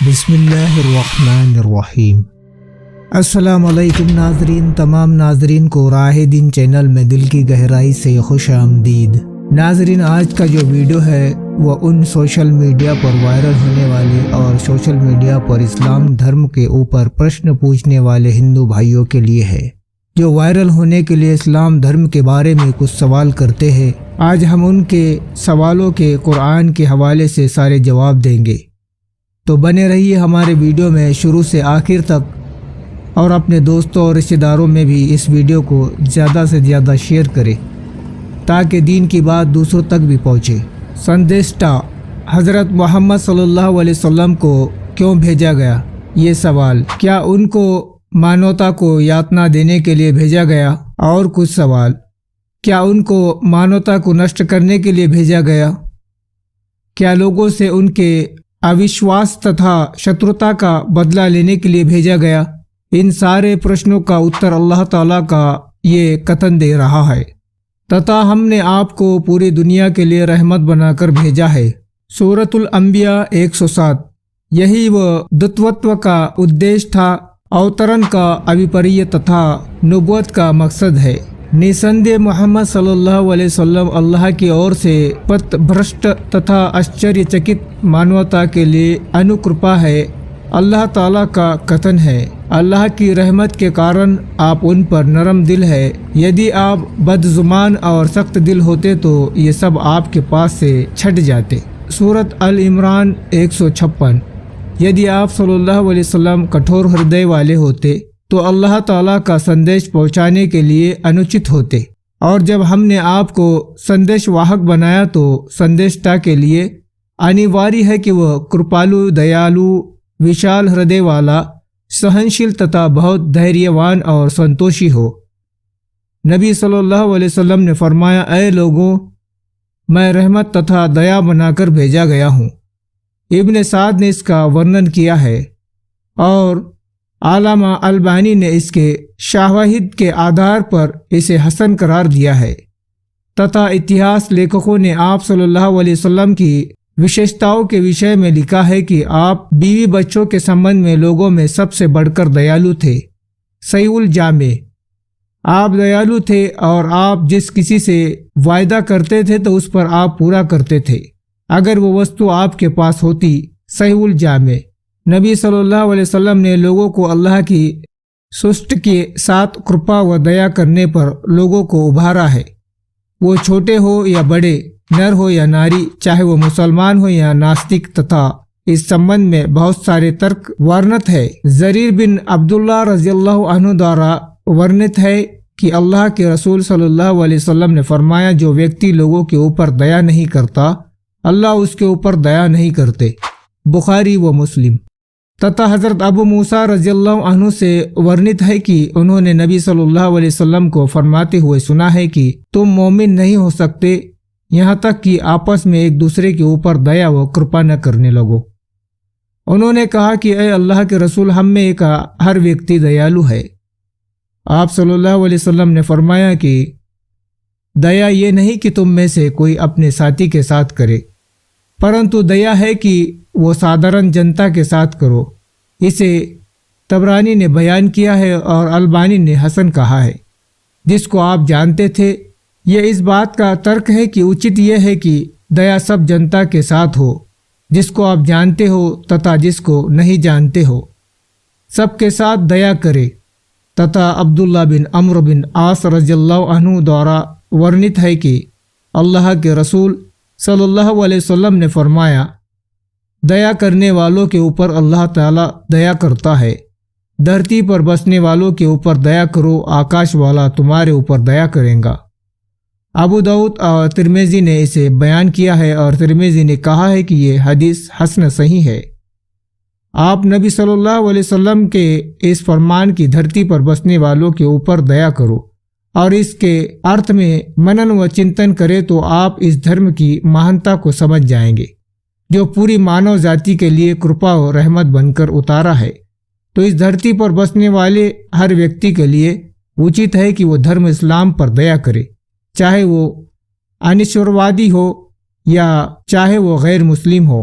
بسم اللہ الرحمن الرحیم۔ السلام علیکم ناظرین، تمام ناظرین کو راہ دین چینل میں دل کی گہرائی سے خوش آمدید۔ ناظرین، آج کا جو ویڈیو ہے وہ ان سوشل میڈیا پر وائرل ہونے والے اور سوشل میڈیا پر اسلام دھرم کے اوپر پرشن پوچھنے والے ہندو بھائیوں کے لیے ہے، جو وائرل ہونے کے لیے اسلام دھرم کے بارے میں کچھ سوال کرتے ہیں۔ آج ہم ان کے سوالوں کے قرآن کے حوالے سے سارے جواب دیں گے، تو بنے رہیے ہمارے ویڈیو میں شروع سے آخر تک، اور اپنے دوستوں اور رشتہ داروں میں بھی اس ویڈیو کو زیادہ سے زیادہ شیئر کریں تاکہ دین کی بات دوسروں تک بھی پہنچے۔ سندیشٹا حضرت محمد صلی اللہ علیہ وسلم کو کیوں بھیجا گیا؟ یہ سوال، کیا ان کو مانوتا کو یاتنا دینے کے لیے بھیجا گیا؟ اور کچھ سوال، کیا ان کو مانوتا کو نشٹ کرنے کے لیے بھیجا گیا؟ کیا لوگوں سے ان کے اوشواس تتھا شتروتا کا بدلہ لینے کے لیے بھیجا گیا؟ ان سارے پرشنوں کا اتر اللہ تعالیٰ کا یہ کتن دے رہا ہے، تتھا ہم نے آپ کو پوری دنیا کے لیے رحمت بنا کر بھیجا ہے۔ سورۃ الانبیاء 107۔ یہی وہ دتوتو کا ادیش تھا، اوترن کا ابھیپریہ تتھا نبوت کا مقصد ہے۔ نسندے محمد صلی اللہ علیہ وسلم اللہ کی اور سے پت بھرشٹ تتھا آشچریہ چکت مانوتا کے لیے انوکرپا ہے۔ اللہ تعالیٰ کا کتن ہے، اللہ کی رحمت کے کارن آپ ان پر نرم دل ہے۔ یدی آپ بد زبان اور سخت دل ہوتے تو یہ سب آپ کے پاس سے چھٹ جاتے۔ سورۃ ال عمران 156۔ یدی آپ صلی اللہ علیہ وسلم کٹھور ہردے والے ہوتے تو اللہ تعالیٰ کا سندیش پہنچانے کے لیے انوچت ہوتے، اور جب ہم نے آپ کو سندیش واہک بنایا تو سندیشٹا کے لیے انیواری ہے کہ وہ کرپالو، دیالو، وشال ہردے والا، سہنشیل تتھا بہت دھیریوان اور سنتوشی ہو۔ نبی صلی اللہ علیہ وسلم نے فرمایا، اے لوگوں، میں رحمت تتھا دیا بنا کر بھیجا گیا ہوں۔ ابن سعد نے اس کا ورنن کیا ہے، اور علامہ البانی نے اس کے شواہد کے آدھار پر اسے حسن قرار دیا ہے، تتھا اتہاس لیکھکوں نے آپ صلی اللہ علیہ وسلم کی وشیشتاؤں کے وشے میں لکھا ہے کہ آپ بیوی بچوں کے سمبند میں لوگوں میں سب سے بڑھ کر دیالو تھے۔ صحیح الجامع۔ آپ دیالو تھے اور آپ جس کسی سے وعدہ کرتے تھے تو اس پر آپ پورا کرتے تھے اگر وہ وستو آپ کے پاس ہوتی۔ صحیح الجامع۔ نبی صلی اللہ علیہ وسلم نے لوگوں کو اللہ کی سسٹ کے ساتھ کرپا و دیا کرنے پر لوگوں کو ابھارا ہے، وہ چھوٹے ہو یا بڑے، نر ہو یا ناری، چاہے وہ مسلمان ہو یا ناستک، تتھا اس سمبند میں بہت سارے ترک ورنت ہے۔ زریر بن عبداللہ رضی اللہ عنہ دوارا ورنت ہے کہ اللہ کے رسول صلی اللہ علیہ وسلم نے فرمایا، جو ویکتی لوگوں کے اوپر دیا نہیں کرتا، اللہ اس کے اوپر دیا نہیں کرتے۔ بخاری و مسلم۔ تتھا حضرت ابو موسیٰ رضی اللہ عنہ سے ورنت ہے کہ انہوں نے نبی صلی اللہ علیہ وسلم کو فرماتے ہوئے سنا ہے کہ تم مومن نہیں ہو سکتے یہاں تک کہ آپس میں ایک دوسرے کے اوپر دیا و کرپا نہ کرنے لگو۔ انہوں نے کہا کہ اے اللہ کے رسول، ہم میں ایک ہر ویکتی دیالو ہے۔ آپ صلی اللہ علیہ وسلم نے فرمایا کہ دیا یہ نہیں کہ تم میں سے کوئی اپنے ساتھی کے ساتھ کرے، پرنتو دیا ہے کہ وہ سادھارن جنتا کے ساتھ کرو۔ اسے طبرانی نے بیان کیا ہے اور البانی نے حسن کہا ہے۔ جس کو آپ جانتے تھے، یہ اس بات کا ترک ہے کہ اچت یہ ہے کہ دیا سب جنتا کے ساتھ ہو، جس کو آپ جانتے ہو تتھا جس کو نہیں جانتے ہو، سب کے ساتھ دیا کرے۔ تتھا عبداللہ بن عمرو بن عاص رضی اللہ عنہ دوارا ورنت ہے کہ اللہ کے رسول صلی اللہ علیہ وسلم نے فرمایا، دیا کرنے والوں کے اوپر اللہ تعالیٰ دیا کرتا ہے۔ دھرتی پر بسنے والوں کے اوپر دیا کرو، آکاش والا تمہارے اوپر دیا کرے گا۔ ابو داؤد اور ترمذی نے اسے بیان کیا ہے، اور ترمذی نے کہا ہے کہ یہ حدیث حسن صحیح ہے۔ آپ نبی صلی اللہ علیہ وسلم کے اس فرمان کی دھرتی پر بسنے والوں کے اوپر دیا کرو اور اس کے ارتھ میں منن و چنتن کرے تو آپ اس دھرم کی مہانتا کو سمجھ جائیں گے، جو پوری مانو ذاتی کے لیے کرپا و رحمت بن کر اتارا ہے۔ تو اس دھرتی پر بسنے والے ہر ویکتی کے لیے اچت ہے کہ وہ دھرم اسلام پر دیا کرے، چاہے وہ انیشوروادی ہو یا چاہے وہ غیر مسلم ہو۔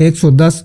110।